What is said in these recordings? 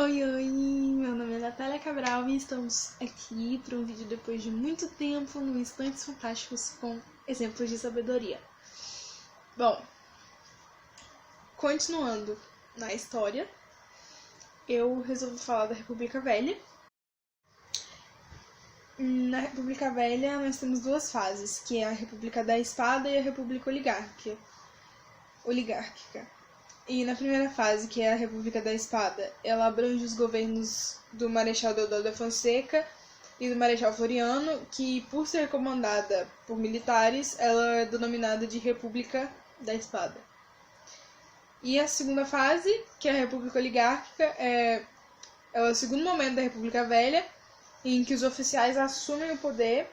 Oi, meu nome é Natália Cabral e estamos aqui para um vídeo depois de muito tempo no Instantes Fantásticos com exemplos de sabedoria. Bom, continuando na história, eu resolvi falar da República Velha. Na República Velha nós temos duas fases, que é a República da Espada e a República Oligárquica. E na primeira fase, que é a República da Espada, ela abrange os governos do Marechal Deodoro da Fonseca e do Marechal Floriano, que, por ser comandada por militares, ela é denominada de República da Espada. E a segunda fase, que é a República Oligárquica, é o segundo momento da República Velha, em que os oficiais assumem o poder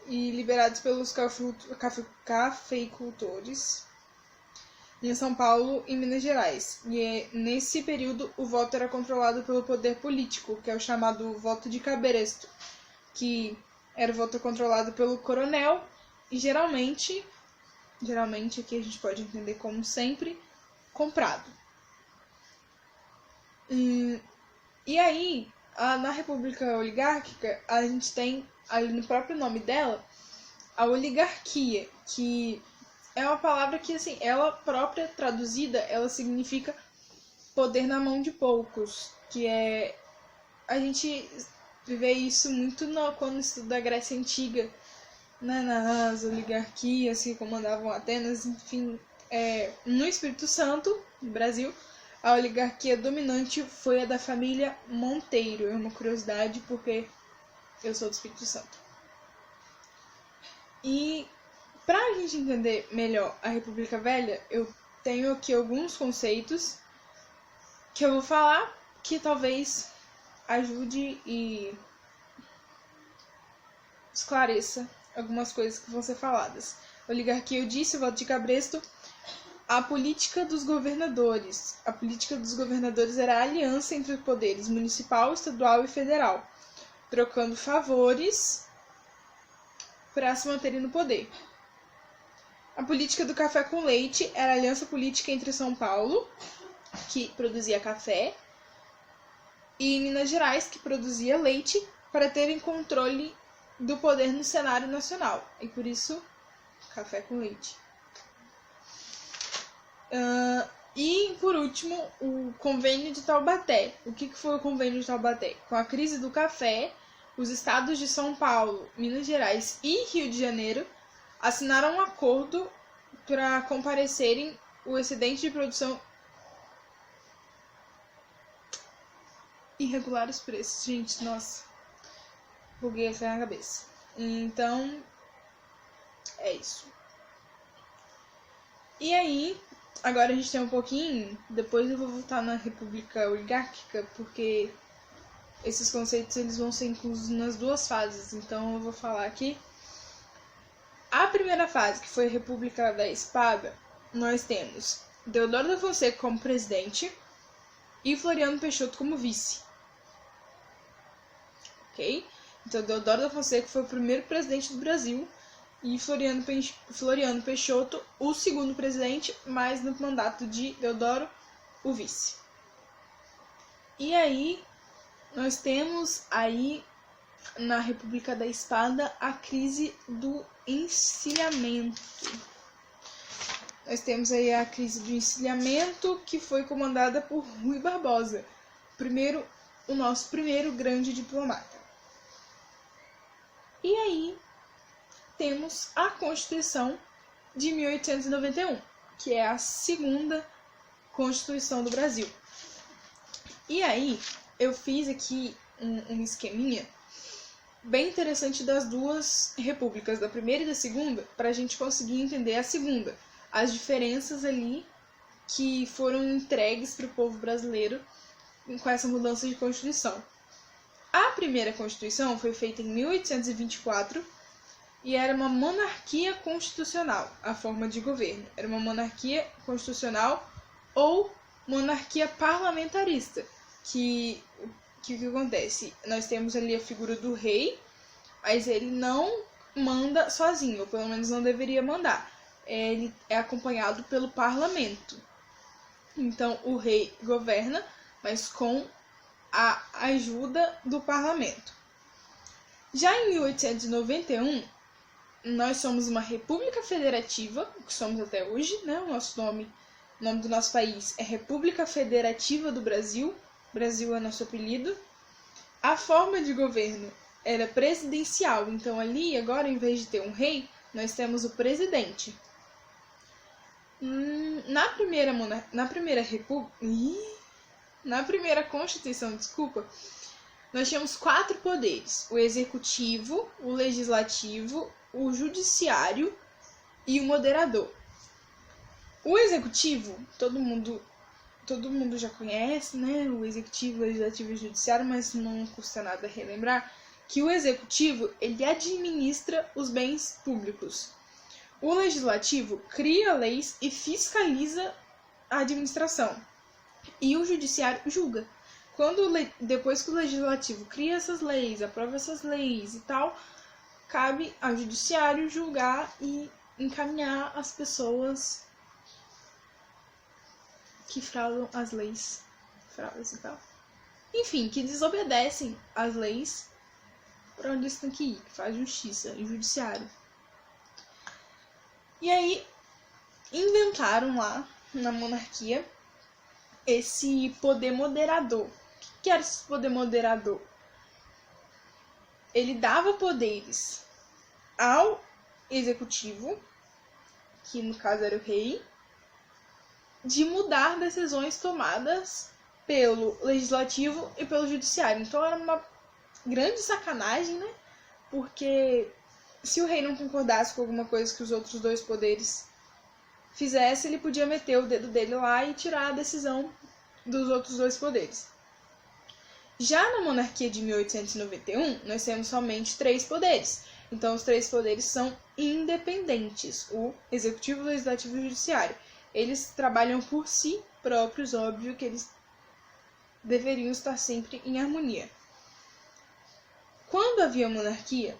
e liberados pelos cafeicultores em São Paulo e Minas Gerais. E nesse período o voto era controlado pelo poder político, que é o chamado voto de cabresto, que era o voto controlado pelo coronel e geralmente aqui a gente pode entender como sempre, comprado. E aí, na República Oligárquica, a gente tem ali no próprio nome dela a oligarquia, que é uma palavra que, assim, ela própria traduzida, ela significa poder na mão de poucos, que é... A gente vê isso muito quando estuda a Grécia Antiga, né, nas oligarquias que comandavam Atenas, enfim. No Espírito Santo, no Brasil, a oligarquia dominante foi a da família Monteiro. É uma curiosidade, porque eu sou do Espírito Santo. E para a gente entender melhor a República Velha, eu tenho aqui alguns conceitos que eu vou falar que talvez ajude e esclareça algumas coisas que vão ser faladas. Oligarquia, eu disse, o voto de cabresto. A política dos governadores. A política dos governadores era a aliança entre os poderes municipal, estadual e federal, trocando favores para se manterem no poder. A política do café com leite era a aliança política entre São Paulo, que produzia café, e Minas Gerais, que produzia leite, para terem controle do poder no cenário nacional. E por isso, café com leite. E, por último, o Convênio de Taubaté. O que foi o Convênio de Taubaté? Com a crise do café, os estados de São Paulo, Minas Gerais e Rio de Janeiro assinaram um acordo para comparecerem o excedente de produção irregular os preços. Gente, nossa, buguei aqui na cabeça. Então, é isso. E aí, agora a gente tem um pouquinho, depois eu vou voltar na República Oligárquica, porque esses conceitos eles vão ser inclusos nas duas fases, então eu vou falar aqui. A primeira fase, que foi a República da Espada, nós temos Deodoro da Fonseca como presidente e Floriano Peixoto como vice. Ok? Então, Deodoro da Fonseca foi o primeiro presidente do Brasil e Floriano Peixoto o segundo presidente, mas no mandato de Deodoro, o vice. E aí, nós temos aí na República da Espada a crise do encilhamento. Nós temos aí a crise do encilhamento, que foi comandada por Rui Barbosa, o nosso primeiro grande diplomata. E aí temos a Constituição de 1891, que é a segunda Constituição do Brasil. E aí eu fiz aqui um esqueminha bem interessante das duas repúblicas, da primeira e da segunda, para a gente conseguir entender a segunda, as diferenças ali que foram entregues para o povo brasileiro com essa mudança de Constituição. A primeira Constituição foi feita em 1824 e era uma monarquia constitucional, a forma de governo. Era uma monarquia constitucional ou monarquia parlamentarista, que o que acontece? Nós temos ali a figura do rei, mas ele não manda sozinho, ou pelo menos não deveria mandar. Ele é acompanhado pelo parlamento. Então, o rei governa, mas com a ajuda do parlamento. Já em 1891, nós somos uma república federativa, o que somos até hoje, né? O nome do nosso país é República Federativa do Brasil. Brasil é nosso apelido. A forma de governo era presidencial, então ali, agora, em vez de ter um rei, nós temos o presidente. Na primeira Constituição, nós tínhamos 4 poderes: o executivo, o legislativo, o judiciário e o moderador. O executivo, todo mundo já conhece, né? O executivo, o legislativo e o judiciário, mas não custa nada relembrar que o executivo, ele administra os bens públicos. O legislativo cria leis e fiscaliza a administração. E o judiciário julga. Depois que o legislativo cria essas leis, aprova essas leis e tal, cabe ao judiciário julgar e encaminhar as pessoas que fraudam as leis. Fraudas e tal. Enfim, que desobedecem as leis para onde eles têm que ir, que faz justiça e judiciário. E aí, inventaram lá, na monarquia, esse poder moderador. O que era esse poder moderador? Ele dava poderes ao executivo, que no caso era o rei, de mudar decisões tomadas pelo legislativo e pelo judiciário. Então era uma grande sacanagem, né? Porque se o rei não concordasse com alguma coisa que os outros 2 poderes fizessem, ele podia meter o dedo dele lá e tirar a decisão dos outros 2 poderes. Já na monarquia de 1891, nós temos somente 3 poderes. Então, os 3 poderes são independentes: o executivo, o legislativo e o judiciário. Eles trabalham por si próprios, óbvio que eles deveriam estar sempre em harmonia. Quando havia monarquia,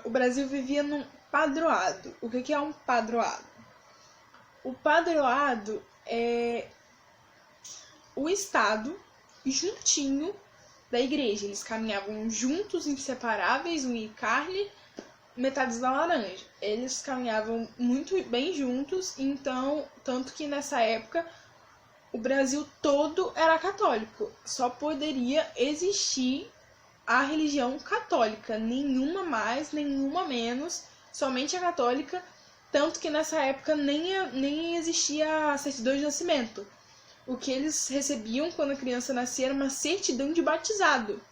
o Brasil vivia num padroado. O que é um padroado? O padroado é o Estado juntinho da igreja. Eles caminhavam juntos, inseparáveis, unha e carne, metades da laranja. Eles caminhavam muito bem juntos, então, tanto que nessa época o Brasil todo era católico. Só poderia existir a religião católica, nenhuma mais, nenhuma menos, somente a católica, tanto que nessa época nem existia a certidão de nascimento. O que eles recebiam quando a criança nascia era uma certidão de batizado,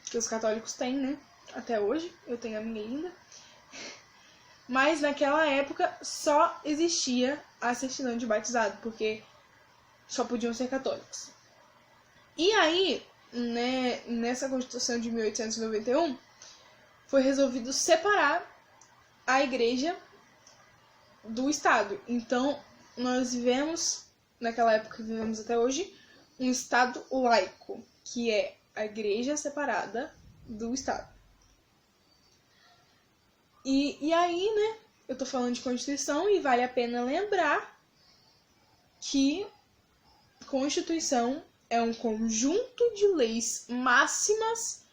que os católicos têm, né? Até hoje, eu tenho a minha ainda. Mas naquela época só existia a certidão de batizado, porque só podiam ser católicos. E aí, né, nessa Constituição de 1891, foi resolvido separar a igreja do Estado. Então, nós vivemos, naquela época vivemos até hoje, um Estado laico, que é a igreja separada do Estado. E aí, né, eu tô falando de Constituição e vale a pena lembrar que Constituição é um conjunto de leis máximas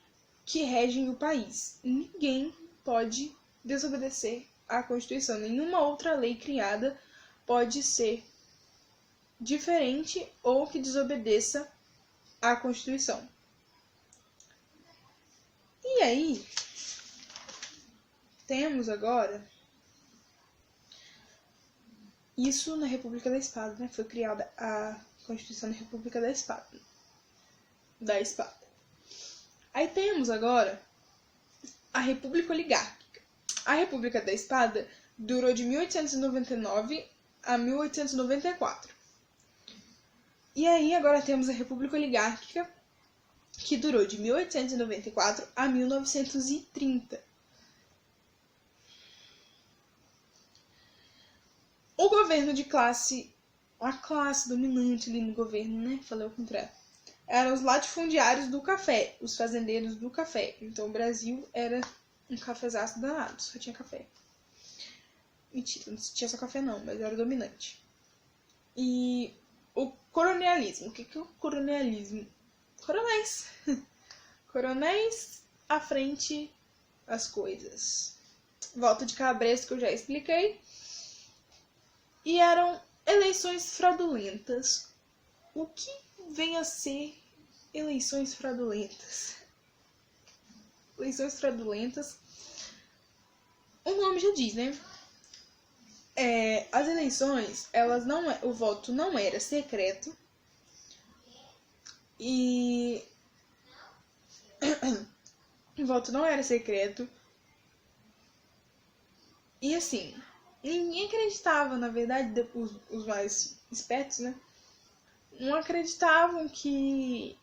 que regem o país. Ninguém pode desobedecer à Constituição. Nenhuma outra lei criada pode ser diferente ou que desobedeça à Constituição. E aí, temos agora isso na República da Espada, né? Foi criada a Constituição da República da Espada. Aí temos agora a República Oligárquica. A República da Espada durou de 1899 a 1894. E aí agora temos a República Oligárquica, que durou de 1894 a 1930. O governo de classe, a classe dominante ali no governo, né? Falei o contrário. Eram os latifundiários do café, os fazendeiros do café. Então o Brasil era um cafezaço danado, só tinha café. Mentira, não tinha só café não, mas era dominante. E o colonialismo. O que é o colonialismo? Coronéis. Coronéis à frente as coisas. Voto de cabresto que eu já expliquei. E eram eleições fraudulentas. O que vem a ser eleições fraudulentas? Eleições fraudulentas, o nome já diz, né? As eleições, o voto não era secreto e o voto não era secreto e assim, ninguém acreditava, na verdade, os mais espertos, né? Não acreditavam que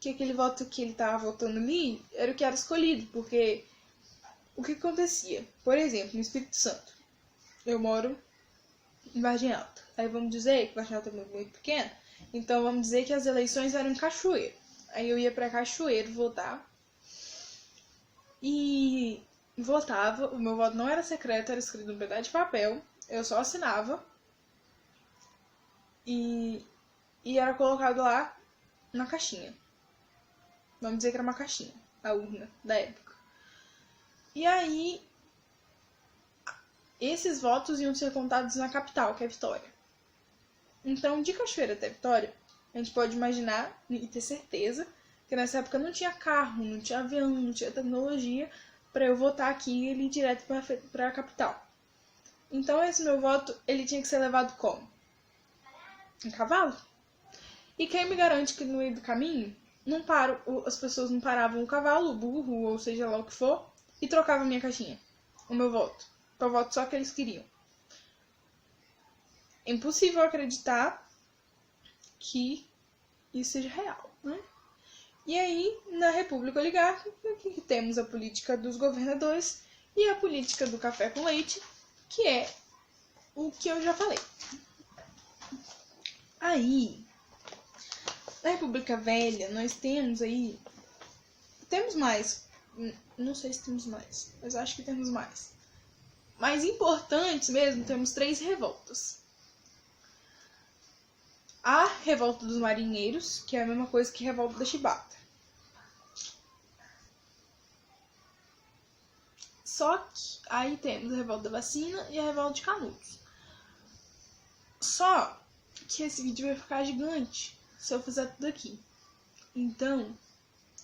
aquele voto que ele estava votando ali era o que era escolhido, porque o que acontecia? Por exemplo, no Espírito Santo, eu moro em Vargem Alta. Aí vamos dizer que Vargem Alta é muito pequena, então vamos dizer que as eleições eram em Cachoeiro. Aí eu ia para Cachoeiro votar e votava. O meu voto não era secreto, era escrito num pedaço de papel. Eu só assinava e era colocado lá na caixinha. Vamos dizer que era uma caixinha, a urna da época. E aí, esses votos iam ser contados na capital, que é Vitória. Então, de Cachoeira até Vitória, a gente pode imaginar e ter certeza que nessa época não tinha carro, não tinha avião, não tinha tecnologia para eu votar aqui e ele ir direto para a capital. Então, esse meu voto, ele tinha que ser levado como? Em cavalo. E quem me garante que no meio do caminho as pessoas não paravam o cavalo, o burro, ou seja lá o que for, e trocavam a minha caixinha, o meu voto, para o voto só que eles queriam. É impossível acreditar que isso seja real, né? E aí, na República Oligárquica, que temos a política dos governadores e a política do café com leite, que é o que eu já falei. Aí, na República Velha, nós temos mais, não sei se temos mais, mas acho que temos mais. Mais importantes mesmo, temos 3 revoltas. A revolta dos marinheiros, que é a mesma coisa que a revolta da Chibata. Só que aí temos a revolta da vacina e a revolta de Canudos. Só que esse vídeo vai ficar gigante se eu fizer tudo aqui. Então,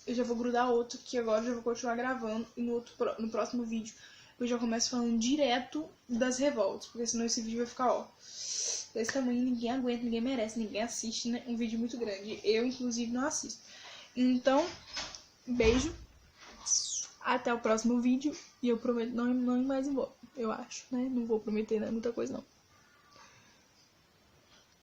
eu já vou grudar outro, que agora eu já vou continuar gravando. E no próximo vídeo eu já começo falando direto das revoltas. Porque senão esse vídeo vai ficar, desse tamanho, ninguém aguenta, ninguém merece, ninguém assiste, né? Um vídeo muito grande. Eu, inclusive, não assisto. Então, beijo. Até o próximo vídeo. E eu prometo não ir mais embora, eu acho, né? Não vou prometer muita coisa, não.